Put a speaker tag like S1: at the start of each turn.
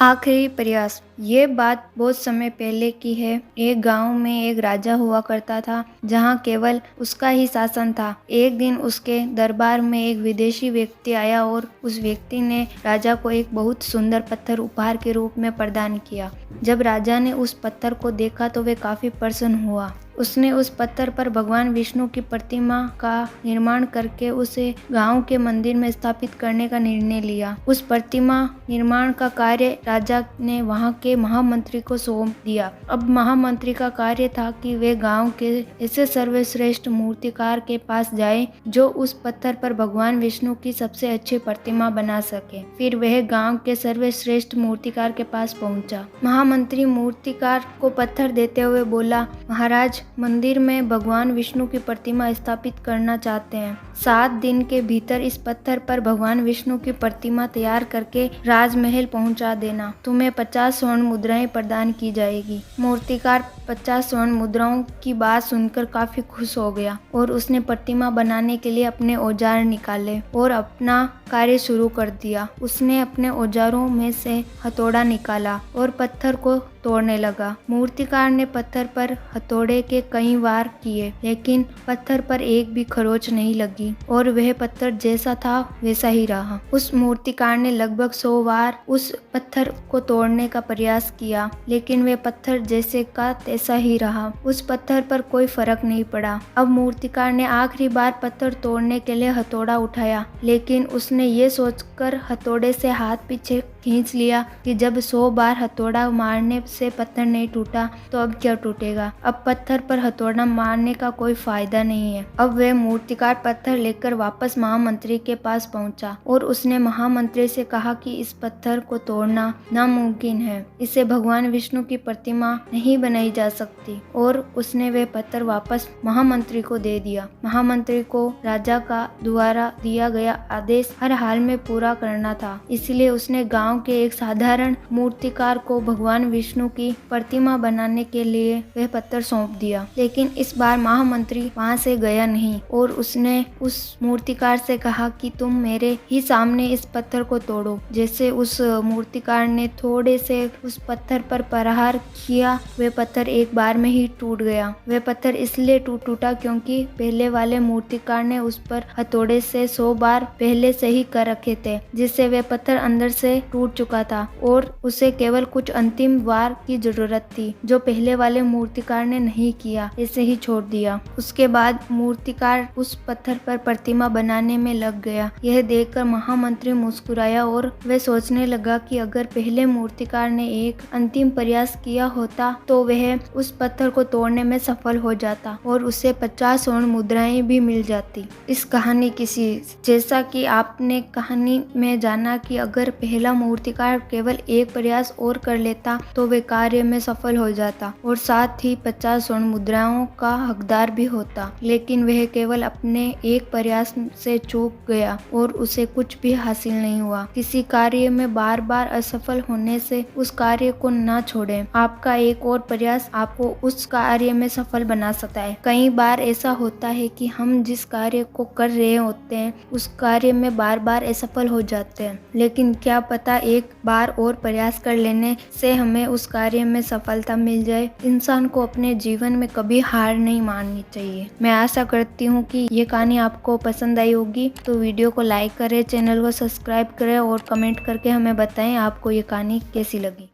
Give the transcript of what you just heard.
S1: आखिरी प्रयास। ये बात बहुत समय पहले की है। एक गांव में एक राजा हुआ करता था जहां केवल उसका ही शासन था। एक दिन उसके दरबार में एक विदेशी व्यक्ति आया और उस व्यक्ति ने राजा को एक बहुत सुंदर पत्थर उपहार के रूप में प्रदान किया। जब राजा ने उस पत्थर को देखा तो वे काफी प्रसन्न हुआ। उसने उस पत्थर पर भगवान विष्णु की प्रतिमा का निर्माण करके उसे गांव के मंदिर में स्थापित करने का निर्णय लिया। उस प्रतिमा निर्माण का कार्य राजा ने वहां के महामंत्री को सौंप दिया। अब महामंत्री का कार्य था कि वे गांव के ऐसे सर्वश्रेष्ठ मूर्तिकार के पास जाए जो उस पत्थर पर भगवान विष्णु की सबसे अच्छी प्रतिमा बना सके। फिर वह गांव के सर्वश्रेष्ठ मूर्तिकार के पास पहुंचा। महामंत्री मूर्तिकार को पत्थर देते हुए बोला, महाराज, मंदिर में भगवान विष्णु की प्रतिमा स्थापित करना चाहते हैं। 7 दिन के भीतर इस पत्थर पर भगवान विष्णु की प्रतिमा तैयार करके राजमहल पहुंचा देना। तुम्हें 50 स्वर्ण मुद्राएं प्रदान की जाएगी। मूर्तिकार 50 स्वर्ण मुद्राओं की बात सुनकर काफी खुश हो गया और उसने प्रतिमा बनाने के लिए अपने औजार निकाले और अपना कार्य शुरू कर दिया। उसने अपने औजारों में से हथौड़ा निकाला और पत्थर को तोड़ने लगा। मूर्तिकार ने पत्थर पर हथौड़े के कई वार किए, लेकिन पत्थर पर एक भी खरोंच नहीं लगी और वह पत्थर जैसा था वैसा ही रहा। उस मूर्तिकार ने लगभग 100 बार उस पत्थर को तोड़ने का प्रयास किया, लेकिन वह पत्थर जैसे का तैसा ही रहा। उस पत्थर पर कोई फर्क नहीं पड़ा। अब मूर्तिकार ने आखिरी बार पत्थर तोड़ने के लिए हथौड़ा उठाया, लेकिन उसने ये सोचकर हथौड़े से हाथ पीछे खींच लिया कि जब 100 बार हथौड़ा मारने से पत्थर नहीं टूटा तो अब क्या टूटेगा। अब पत्थर पर हथौड़ा मारने का कोई फायदा नहीं है। अब वह मूर्तिकार पत्थर लेकर वापस महामंत्री के पास पहुंचा और उसने महामंत्री से कहा कि इस पत्थर को तोड़ना नामुमकिन है। इसे भगवान विष्णु की प्रतिमा नहीं बनाई जा सकती। और उसने वह पत्थर वापस महामंत्री को दे दिया। महामंत्री को राजा का द्वारा दिया गया आदेश हर हाल में पूरा करना था, इसलिए उसने गांव के एक साधारण मूर्तिकार को भगवान विष्णु की प्रतिमा बनाने के लिए वह पत्थर सौंप दिया। लेकिन इस बार महामंत्री वहां से गया नहीं और उसने उस मूर्तिकार से कहा कि तुम मेरे ही सामने इस पत्थर को तोड़ो। जैसे उस मूर्तिकार ने थोड़े से उस पत्थर पर प्रहार किया, वह पत्थर एक बार में ही टूट गया। वह पत्थर इसलिए टूटा क्योंकि पहले वाले मूर्तिकार ने उस पर हथौड़े से 100 बार पहले से ही कर रखे थे, जिससे वह पत्थर अंदर से टूट चुका था और उसे केवल कुछ अंतिम वार की जरूरत थी, जो पहले वाले मूर्तिकार ने नहीं किया, ऐसे ही छोड़ दिया। उसके बाद मूर्तिकार उस पत्थर पर प्रतिमा बनाने में लग गया। यह देखकर महामंत्री मुस्कुराया और वह सोचने लगा कि अगर पहले मूर्तिकार ने एक अंतिम प्रयास किया होता तो वह उस पत्थर को तोड़ने में सफल हो जाता और उसे 50 स्वर्ण मुद्राएं भी मिल जाती। इस कहानी की सीख, जैसा कि आपने कहानी में जाना कि अगर पहला मूर्तिकार केवल एक प्रयास और कर लेता तो वे कार्य में सफल हो जाता और साथ ही 50 स्वर्ण मुद्राओं का हकदार भी होता, लेकिन वह केवल अपने एक प्रयास से चूक गया और उसे कुछ भी हासिल नहीं हुआ। किसी कार्य में बार बार असफल होने से उस कार्य को न छोड़ें। आपका एक और प्रयास आपको उस कार्य में सफल बना सकता है। कई बार ऐसा होता है कि हम जिस कार्य को कर रहे होते हैं उस कार्य में बार बार असफल हो जाते हैं, लेकिन क्या पता एक बार और प्रयास कर लेने से हमें उस कार्य में सफलता मिल जाए। इंसान को अपने जीवन में कभी हार नहीं माननी चाहिए। मैं आशा करती हूँ कि ये कहानी आपको पसंद आई होगी, तो वीडियो को लाइक करें, चैनल को सब्सक्राइब करें और कमेंट करके हमें बताएं आपको ये कहानी कैसी लगी।